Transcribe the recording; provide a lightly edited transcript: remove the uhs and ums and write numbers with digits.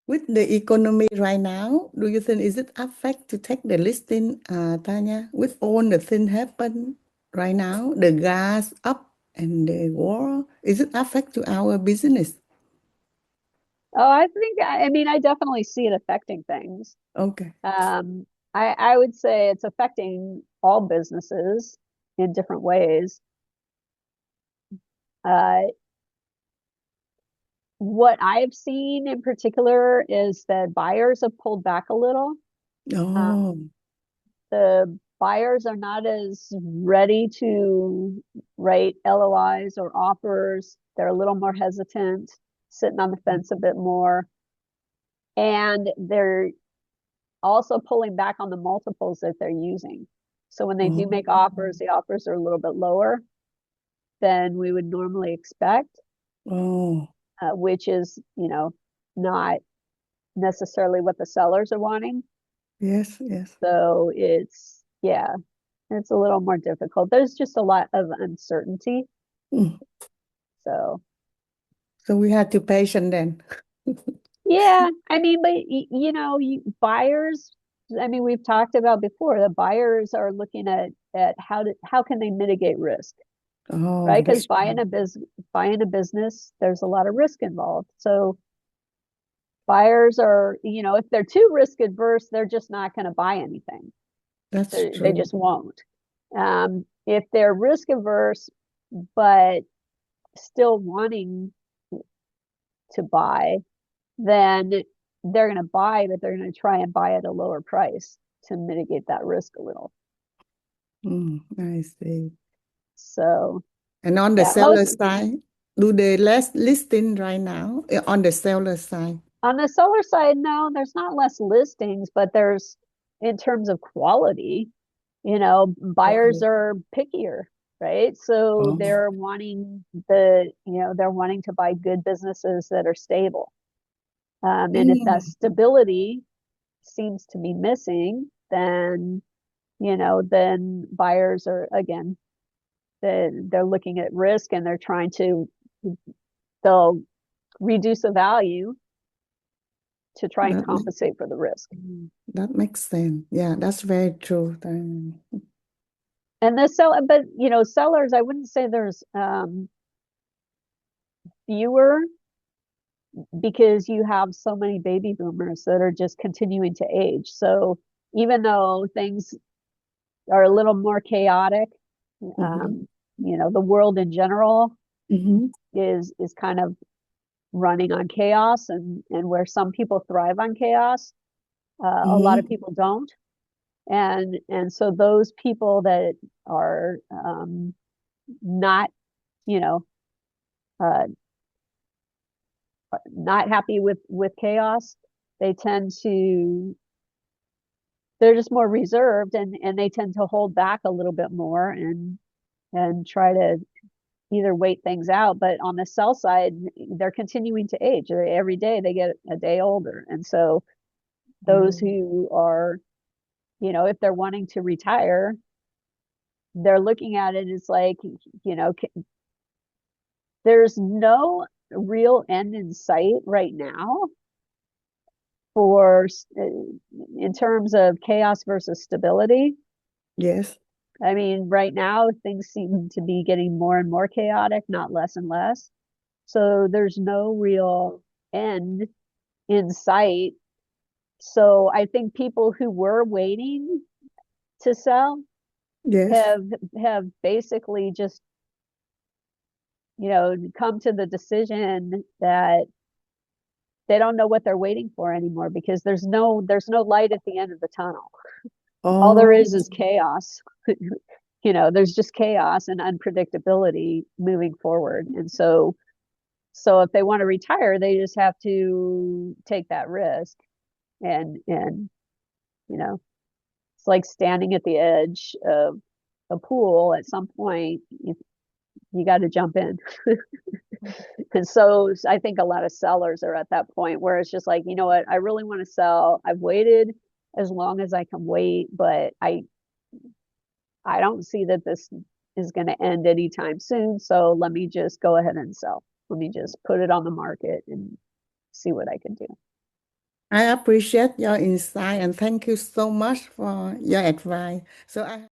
With the economy right now, do you think is it affect to take the listing, Tanya? With all the thing happen right now, the gas up and the war, is it affect to our business? Oh, I think, I mean, I definitely see it affecting things. Okay. Um, I would say it's affecting all businesses in different ways. Uh, what I've seen in particular is that buyers have pulled back a little. Um, Oh. the buyers are not as ready to write LOIs or offers. They're a little more hesitant, sitting on the fence a bit more. And they're also pulling back on the multiples that they're using. So when they do Oh. make offers, the offers are a little bit lower than we would normally expect, Oh. which is, not necessarily what the sellers are wanting. Yes, yes. So yeah, it's a little more difficult. There's just a lot of uncertainty. Mm. So So we had to patient then. yeah, I mean, but buyers, I mean, we've talked about before, the buyers are looking at how can they mitigate risk, Oh, right? Because that's true. buying a business, there's a lot of risk involved. So buyers are, if they're too risk adverse, they're just not going to buy anything. That's They true. just won't. If they're risk averse, but still wanting to buy, then they're going to buy, but they're going to try and buy at a lower price to mitigate that risk a little. I see. So And on the yeah, seller side, do they less listing right now on the seller side? on the seller side, no, there's not less listings, but there's, in terms of quality, buyers Oh, are pickier, right? So oh. they're wanting to buy good businesses that are stable. And if that Mm, stability seems to be missing, then buyers are, again, they're looking at risk and they'll reduce the value to try and that makes compensate for the risk. that makes sense. Yeah, that's very true. And but sellers, I wouldn't say there's fewer, because you have so many baby boomers that are just continuing to age. So even though things are a little more chaotic, Mm-hmm. the world in general Mm-hmm. is kind of running on chaos, and where some people thrive on chaos, a lot of Mm-hmm. people don't. And so those people that are not, you know, uh, not happy with chaos, they tend to they're just more reserved, and they tend to hold back a little bit more and try to either wait things out. But on the sell side, they're continuing to age. Every day they get a day older. And so those Oh, who are, if they're wanting to retire, they're looking at it as like, you know, there's no real end in sight right now for in terms of chaos versus stability. yes. I mean, right now things seem to be getting more and more chaotic, not less and less. So there's no real end in sight. So I think people who were waiting to sell Yes. have have basically just, come to the decision that they don't know what they're waiting for anymore, because there's no light at the end of the tunnel. All there Oh, is chaos. There's just chaos and unpredictability moving forward. And so if they want to retire, they just have to take that risk. And you know it's like standing at the edge of a pool. At some point you got to jump in. And so I think a lot of sellers are at that point where it's just like, you know what, I really want to sell. I've waited as long as I can wait, but I don't see that this is going to end anytime soon, so let me just go ahead and sell. Let me just put it on the market and see what I can do. I appreciate your insight and thank you so much for your advice. So I